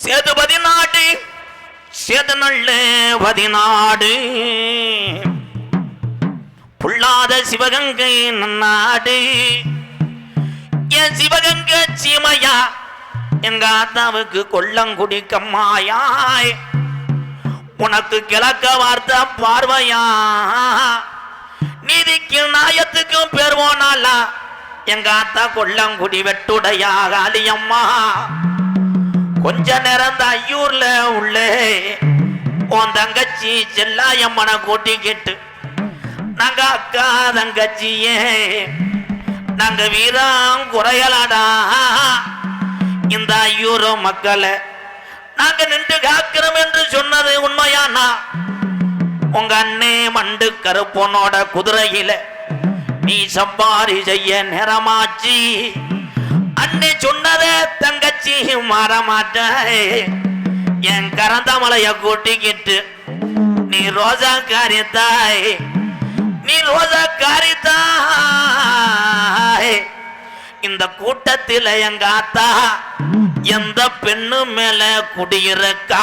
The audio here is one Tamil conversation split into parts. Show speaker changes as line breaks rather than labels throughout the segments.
சேதுபதி நாடு சேது நல்ல பதினாடு புள்ளாத சிவகங்கை நாடு என் சிவகங்கை சீமையா எங்க ஆத்தாவுக்கு கொல்லங்குடி கம்மாயாய் உனக்கு கிழக்க வார்த்த பார்வையா நீதிக்கு நாயத்துக்கும் பேர்வோனாலா எங்க ஆத்தா கொல்லங்குடி வெட்டுடையா காளியம்மா கொஞ்ச நேரம் தான் ஐயூர்ல உள்ளே உன் தங்கச்சி செல்லாயம்மனை கூட்டிக்கிட்டு நாங்க அக்கா தங்கச்சியே நாங்க வீரம் குறையலாடா இந்த ஐயூரோ மக்களை நாங்க நின்று காக்கிறோம் என்று சொன்னது உண்மையானா உங்க அண்ணே மண்டு கருப்பனோட குதிரையில நீ சம்பாரி செய்ய நேரமாச்சு அண்ணே சொன்னதே தங்கச்சி மாறமாட்ட என் கரந்தமலைய கூட்டிக்கிட்டு நீ ரோஜா காரித்தாய் நீ ரோஜா காரித்தாய் இந்த கூட்டத்தில் எங்க ஆத்தா எந்த பெண்ணு மேல குடியிருக்கா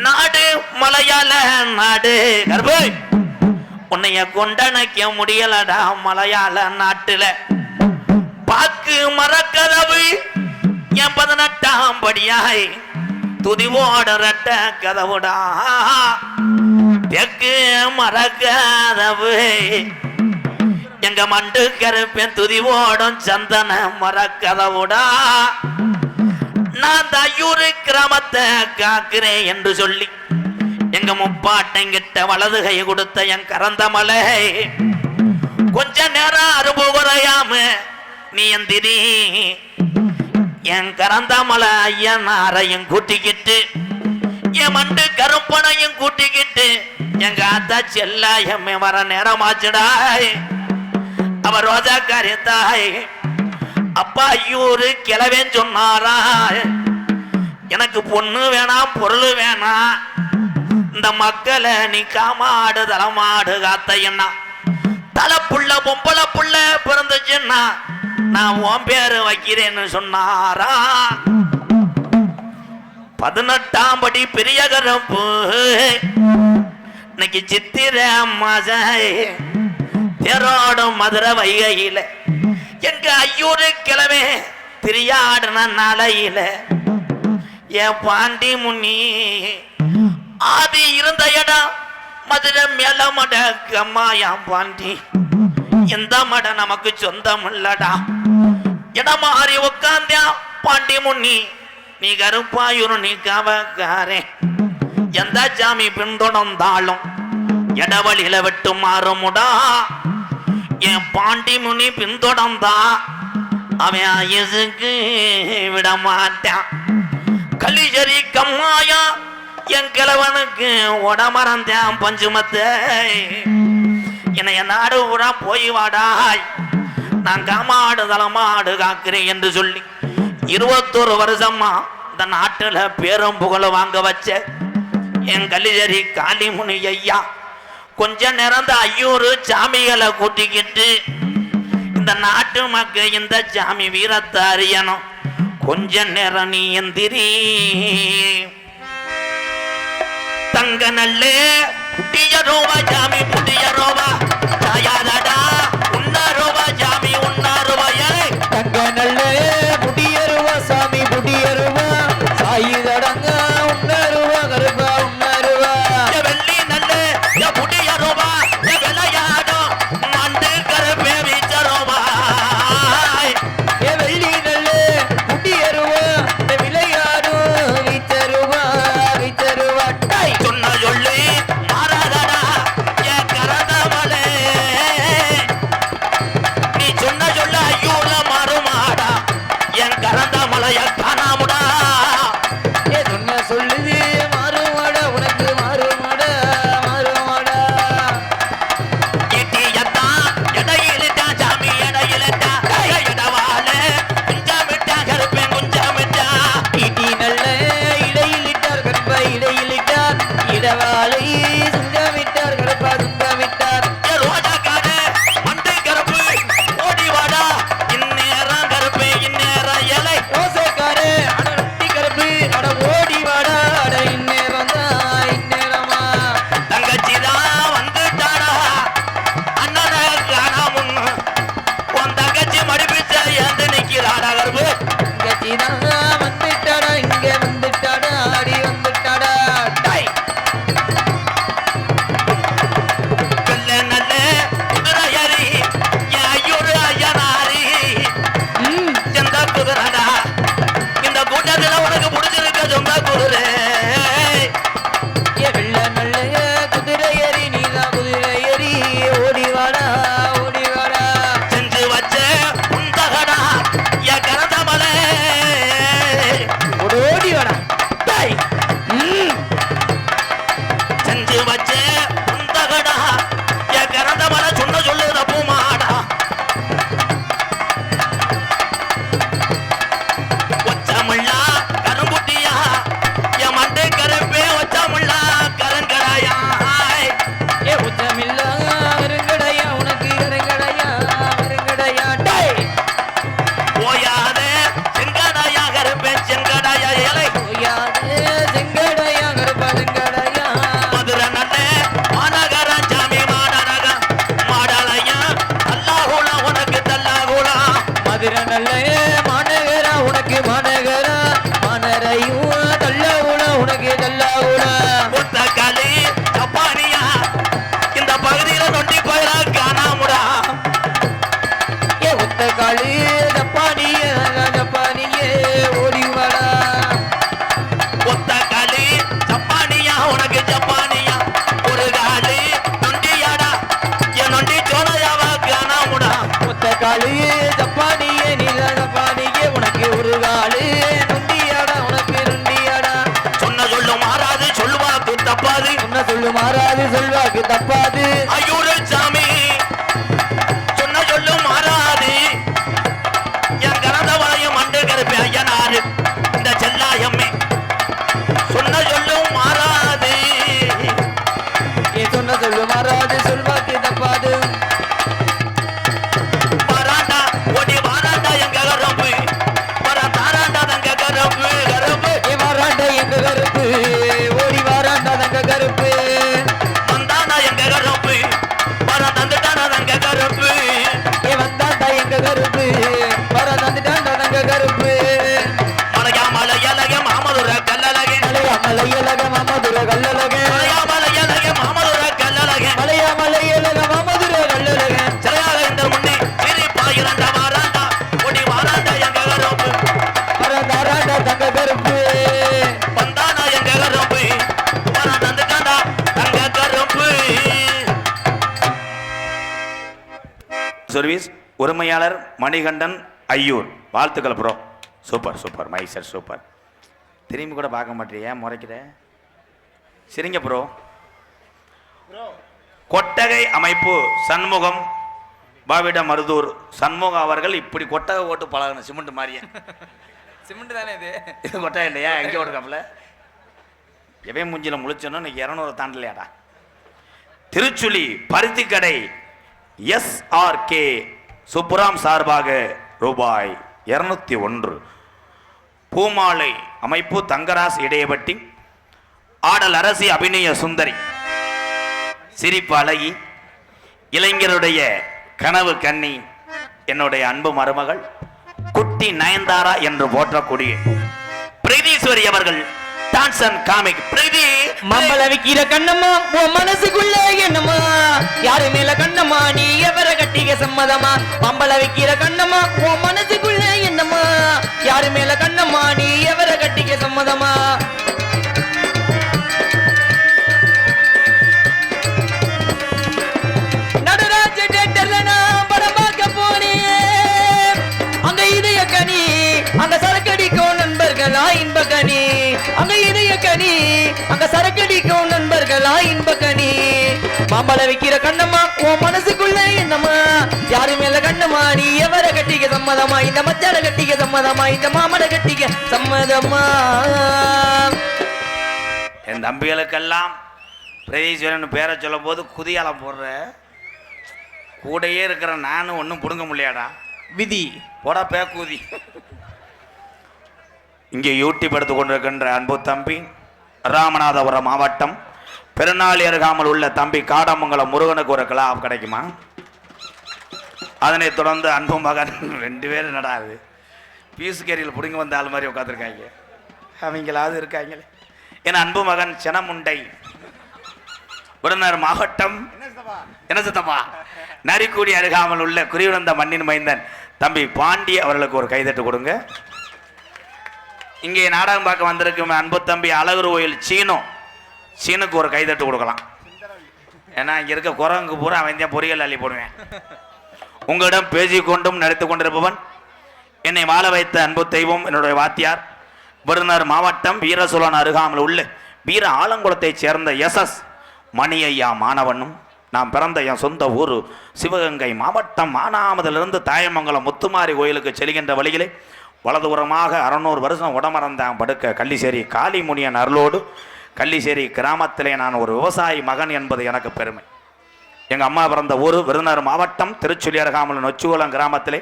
நாடு மலையாள நாடு கர்ப்பை உன்னைய கொண்டனைக்க முடியலடா மலையாள நாட்டுல பாக்கு மரக்கதவு என் 18ஆம் படியாய் துதிவோட ரட்ட கதவுடா தெற்கு மரக்கதவு எங்க மண்டு கருப்பேன் துதிவோடும் சந்தன மரக்கதவுடா நான் ஐயூரு கிராமத்தை காக்கிறேன் என்று சொல்லி எங்க முப்பாட்டைங்கிட்ட வலது கை கொடுத்த என் கரந்தமலை கொஞ்ச நேரம் அரும்பு குறையாம நீ எந்திரி என் கரந்தமலை ஐயனாரையும் கூட்டிக்கிட்டு என் மண்டு கருப்பனையும் கூட்டிக்கிட்டு எங்க ஆத்தா செல்லாயம்மே வர நேரமாச்சுடாய் அவர் ரோஜா காரியத்தாய் அப்பா ஐயூரு கிளவேன்னு சொன்னாரா எனக்கு பொண்ணு வேணாம் பொருள் வேணாம் இந்த மக்களை நீ காமாடு தலைமாடு காத்தையண்ணா தலை புள்ள பொம்பளை புள்ள பிறந்துச்சுன்னா நான் உன் பேரு வைக்கிறேன்னு சொன்னாரா 18ஆம் படி பெரிய கருப்பு இன்னைக்கு சித்திரை மாசை தேரோடும் மதுரை வைகையில எங்க ஐயூரு கிழமை திரியாடுன நாளையில என் பாண்டி முன்னி ஆதி இருந்த இடம் மதுரை மேல மட கம்மாயாம் பாண்டி எந்த மட நமக்கு சொந்தம் இல்லடா இடம் மாறி உட்காந்தியா பாண்டி முன்னி நீ கருப்பாயூரு நீ கவக்காரே எந்த ஜாமி பின்தொடர்ந்தாலும் இடவழியில விட்டு மாறுமுடா என் பாண்டி முனி பின்தொடர்ந்தா அவன் ஆயுசுக்கு விட மாட்டான் கலிஜரி கம்மாயா என் கிழவனுக்கு உடமறந்தான் பஞ்சுமத்தை என்னைய நாடு ஊரா போய் வாடாய் நான் காமாடு தலமாடு காக்கிறேன் என்று சொல்லி 21 வருஷமா இந்த நாட்டுல பேரும் புகழ வாங்க வச்ச என் கலிஜரி காளிமுனி ஐயா கொஞ்ச நேரம் ஐயூரு சாமிகளை கூட்டிக்கிட்டு இந்த நாட்டு மக்கள் இந்த சாமி வீரத்தை அறியணும் கொஞ்ச நேரம் நீ எந்திரி தங்க நல்லே புட்டிய ரூபா சாமி புட்டிய ரூபா தாயாதடா உன்ன ரூபா சாமி உன்ன ரூபாயே
தங்க நல்லே புட்டிய ரூபா சாமி புட்டிய ரூபா சாயிதடங்க உன்ன ரூபா கருப்பா உன்ன ரூபா
வெள்ளி நல்லே புட்டிய ரூபா விளையாடும் மண்டு கருப்பே வீச்ச ரூபா
வெள்ளி நல்லே புட்டிய ரூபா விளையாடும் வீச்ச ரூபா
சொன்ன சொல்லி மாறாதடா என் கரந்தமலே
எல்லாரையும் தள்ளவுடா உனக்கு தள்ளவுடா
ஒத்த காலி ஜப்பானியா இந்த பகுதியில நொண்டி போயிடா காணாமுடா
ஏ ஒத்த காலு ஜப்பானியே ஜப்பானியே ஓடி வாடா
ஒத்த காலி ஜப்பானியா உனக்கு ஜப்பானியா ஒரு காலி நொண்டியாடா என் நொண்டி சோனையாவா காணாமுடா
ஒத்த காலு ஜப்பானியே நீல ஜப்பானியே உனக்கு ஒரு காலு நுண்டியாடா உனக்கு நுண்டியாடா
சொன்ன சொல்லு மாறாது சொல்லுவாக்கு தப்பாது
சொன்ன சொல்லு மாறாது சொல்வாக்கு தப்பாது
ஐயூரல் சாமி சொன்ன சொல்லு மாறாது என் கனத வளையம் மண்டு கருப்பே ஐயனாரு இந்த செல்லாயம்மே சொன்ன சொல்லும் மாறாது
ஏ சொன்ன சொல்லு மாறாது சொல்வாக்கு தப்பாது
வராண்டா ஓடி வாராண்டா எங்க கரம்பு வர தாராண்டா தங்க கரம்பு கரம்பு
ஏ வாராண்டா எங்க கருப்பு ஓடி வாராண்டா தங்க கருப்பு
வந்தாண்டா எங்க கரம்பு வர தந்துட்டானா தங்க கரம்பு
ஏ வந்தாண்டா எங்க கருப்பு வர தந்துட்டாண்டா தங்க கருப்பு
மலையா மலையலக மாமதுர கல்லலகே
மலையா மலையலக மாமதுர கல்லலக
மலையா மலையலக மாமதுர கல்லலகே
மலையா மலையலக மாமதுர கல்லலக
சிறையாக இந்த முன்னே சிரிப்பா இரண்டா வாராண்டா ஓடி வாராண்டா எங்க கரம்பு
வர தாராண்டா தங்க கருப்பு
வந்தானா எங்க கரம்பு வர தந்துட்டானா தங்க கரம்பு சர்வீஸ் உரிமையாளர் மணிகண்டன் ஐயூர் வாழ்த்துக்கள் ப்ரோ சூப்பர் சூப்பர் மைசர் சூப்பர் திரும்பி கூட பார்க்க மாட்டேன் ஏன் முறைக்கிற சரிங்க ப்ரோ கொட்டகை அமைப்பு சண்முகம் பாவிட மருதூர் சண்முகம் அவர்கள் இப்படி கொட்டகை ஓட்டு பழகணும் சிமெண்ட் மாதிரியே
சிமெண்ட் தானே இது
இது கொட்டகை இல்லையா எங்கே ஓடுக்காமல எவன் மூஞ்சில முழிச்சனும் இன்னைக்கு 200 தாண்டலையாடா திருச்சுழி பருத்திக்கடை SRK சுப்புராம் சார்பாக ரூபாய் 201 பூமாலை அமைப்பு தங்கராஸ் இடையபட்டி ஆடல் அரசி அபிநய சுந்தரி சிரிப்பு அழகி இளைஞருடைய கனவு கன்னி என்னுடைய அன்பு மருமகள் குட்டி நயன்தாரா என்று போற்றக்கூடிய பிரீதீஸ்வரி அவர்கள் டான்ஸ் அண்ட் காமிக் பிரீதி
மம்பள விக்கிற கண்ணம்மா உன் மனசுக்குள்ள என்னம்மா யாரு மேல கண்ணம்மா நீ எவர கட்டிக்க சம்மதமா மம்பள விக்கிற கண்ணம்மா உன் மனசுக்குள்ள என்னம்மா யாரு மேல கண்ணம்மா நீ எவர கட்டிக்க சம்மதமா நடராஜ தியேட்டர்ல நான் படம் பார்க்க போனேன் அங்க இதய கனி அங்க சரக்கடிக்கும் நண்பர்களா இன்பகனி அங்க இதய கனி அங்க சரக்கடிக்கும் நண்பர்களா இன்பகனி மாம்பழ விக்கிற கண்ணம்மா உன் மனசுக்குள்ள என்னம்மா யாரு மேல கண்ணம்மா நீ எவர கட்டிக்க சம்மதமா இந்த மச்சார கட்டிக்க சம்மதமா இந்த மாமட கட்டிக்க சம்மதமா
என் தம்பிகளுக்கெல்லாம் பிரதீஸ்வரன் பேரை சொல்லும் போது குதியாலம் போடுற கூடையே இருக்கிற நானும் ஒன்றும் பிடுங்க முடியாடா
விதி
போடா பேக்கூதி இங்கே யூடியூப் எடுத்து கொண்டிருக்கின்ற அன்பு தம்பி ராமநாதபுரம் மாவட்டம் பெருநாளி அருகாமல் உள்ள தம்பி காடமங்கலம் முருகனுக்கு ஒரு கிளாப் கிடைக்குமா அதனைத் தொடர்ந்து அன்பு மகன் 2 பேரும் நடாது பீஸ் கேரியில் பிடுங்க வந்த ஆள் மாதிரி உட்காந்துருக்காங்க அவங்களாவது இருக்காங்களே என் அன்பு மகன் செனமுண்டை விருதுநகர் மாவட்டம் என்ன சித்தப்பா நரிக்குடி அருகாமல் உள்ள குறிவிழந்த மண்ணின் மைந்தன் தம்பி பாண்டி அவர்களுக்கு ஒரு கைதட்டு கொடுங்க இங்கே நாடகம் பார்க்க வந்திருக்கும் அன்பு தம்பி அழகர் கோயில் சீனுக்கு ஒரு கைதட்டு கொடுக்கலாம் ஏன்னா இங்கே இருக்க குரங்கு பூரா அவன் தான் பொரியல் அள்ளி போடுவேன் உங்களிடம் பேசிக்கொண்டும் நடித்து கொண்டிருப்பவன் என்னை வாழ வைத்த அன்பு தெய்வம் என்னுடைய வாத்தியார் விருதுநகர் மாவட்டம் வீரசோழன் அருகாமல் உள்ள வீர ஆலங்குளத்தைச் சேர்ந்த SS மணி ஐயா மாணவனும் நான் பிறந்த என் சொந்த ஊர் சிவகங்கை மாவட்டம் மானாமதிலிருந்து தாயமங்கலம் முத்துமாரி கோயிலுக்கு செல்கின்ற வழியிலே வலதுபுறமாக 600 வருஷம் உடமறந்தான் படுக்க கள்ளிசேரி காளிமுனியன் அருளோடு கள்ளிசேரி கிராமத்திலே நான் ஒரு விவசாயி மகன் என்பது எனக்கு பெருமை. எங்கள் அம்மா பிறந்த ஊர் விருதுநகர் மாவட்டம் திருச்சுழி அருகாமல் நொச்சிகுளம் கிராமத்திலே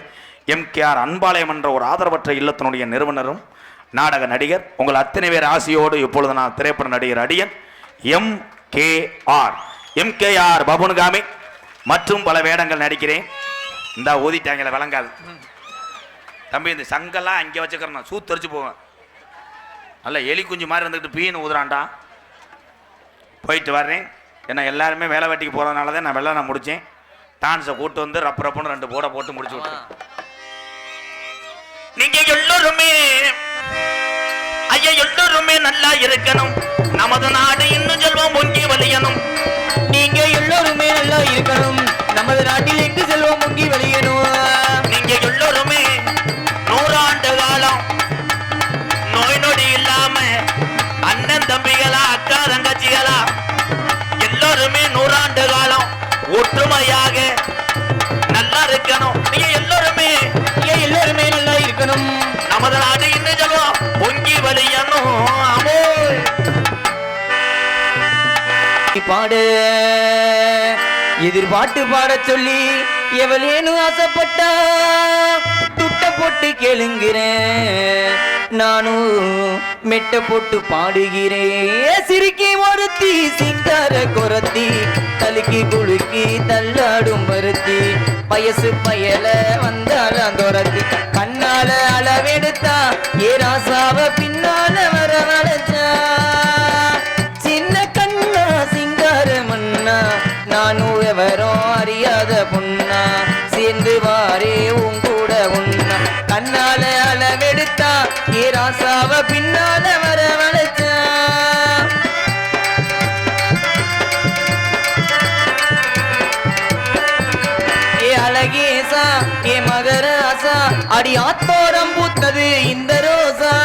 MKR அன்பாலயம் என்ற ஒரு ஆதரவற்ற இல்லத்தினுடைய நிறுவனரும் நாடக நடிகர். உங்கள் அத்தனை பேர் ஆசையோடு இப்பொழுது நான் திரைப்பட நடிகர் அடியன் MKR பபுன்காமி மற்றும் பல வேடங்கள் நடிக்கிறேன். இந்த ஊதிட்டாங்கள விளங்காது தம்பி, இந்த சங்கெல்லாம் அங்கே வச்சுக்கிறேன், நான் சூத்தரிச்சு போவேன். அல்ல எலி குஞ்சு மாதிரி இருந்துக்கிட்டு பீன்னு ஊதுறான்டா. போயிட்டு வர்றேன். ஏன்னா எல்லாருமே வேலை வெட்டிக்கு போகிறதுனால தான் நான் முடித்தேன். டான்ஸை கூட்டு வந்து ரப்புன்னு 2 போட போட்டு முடிச்சு விட்டேன். நீங்க எல்லோருமே ஐயா எல்லோருமே நல்லா இருக்கணும். நமது நாடு இன்னும் செல்வம் பொங்கி வலியணும்.
நீங்க எல்லோருமே நல்லா இருக்கணும். நமது நாட்டில் எங்கு செல்வம் பொங்கி வலியணும்.
நீங்க எல்லோருமே 100 ஆண்டு காலம் நோய் நொடி இல்லாம அண்ணன் தம்பிகளா அக்கா தங்கச்சிகளா எல்லோருமே 100 ஆண்டு காலம் ஒற்றுமையாக நல்லா இருக்கணும். நீங்க எல்லோருமே
நல்லா இருக்கணும்.
நமது நாடு இன்னும் செல்வம் பொங்கி வலியணும்.
பாடு எதிர்பாட்டு பாட சொல்லி எவளேனும் ஆசைப்பட்டா துட்ட போட்டு கேளுங்கிறேன். நானும் மெட்ட போட்டு பாடுகிறேன். சிரிக்கி ஒருத்தி சிங்கார குரத்தி தலுக்கி குலுக்கி தள்ளாடும் பருத்தி வயசு பயல வந்தாலாம் துரத்தி கண்ணால அளவெடுத்தா ஏ ராசாவ பின்னால வர வளைச்சா. சின்ன கண்ணா சிங்கார மண்ணா நானும் எவரும் அறியாத பொண்ணா சேர்ந்து வாரே உன் கூட உண்ணா. கண்ணால அளவெடுத்தா ஏ ராசாவ பின்னால வர வளைச்சா. ஏ அழகேசா ஏ மகராசா அடி ஆத்தோரம் பூத்தது இந்த ரோசா.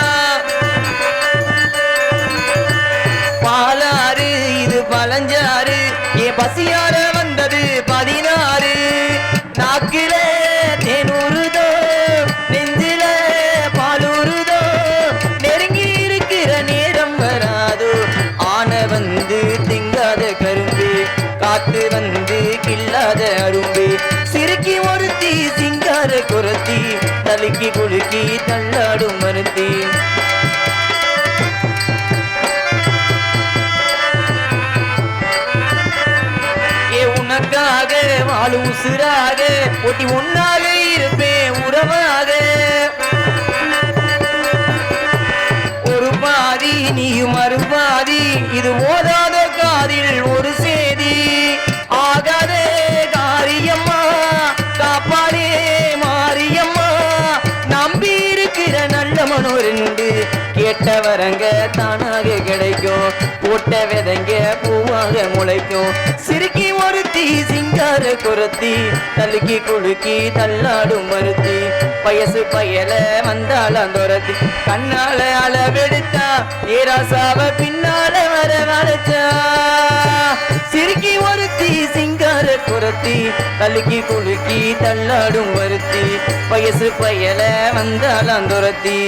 பாலாறு இது பழஞ்சாறு ஏ பசியார வந்தது 16. நாக்கில தேனூறுதோ நெஞ்சில பாலூறுதோ நெருங்கி இருக்கிற நேரம் வராதோ. ஆன வந்து திங்காத கரும்பு காத்து வந்து கில்லாத அரும்பு சிறுக்கி ஒருத்தி சிங்கார குரத்தி தலுக்கி குலுக்கி தள்ளாடும் மருத்தி. உனக்காக வாழும் உசுராக ஒட்டி ஒன்னாக இருப்பேன் உறவாக. ஒரு பாதி நீயும் மறுபாதி இது ஓதாத காதில் ஒரு சேதி. ஆகாத காரியம்மா காப்பாடே மாரியம்மா. நம்பி இருக்கிற நல்ல மனோ 2 கேட்ட வரங்க தானாக கிடைக்கும். போட்ட விதைங்க பூவாக முளைக்கும். சிறுக்கி ஒருத்தி சிங்கார குரத்தி தலுக்கி குலுக்கி தள்ளாடும் மருத்தி வயசு பயல வந்தாலாம் துரத்தி கண்ணால அளவெடுத்தா ஏராசாவ பின்னால வர வளைச்சா. சிறுக்கி ஒருத்தி சிங்கார குரத்தி தலுக்கி குலுக்கி தள்ளாடும் மருத்தி வயசு பயல வந்தாலாம் துரத்தி.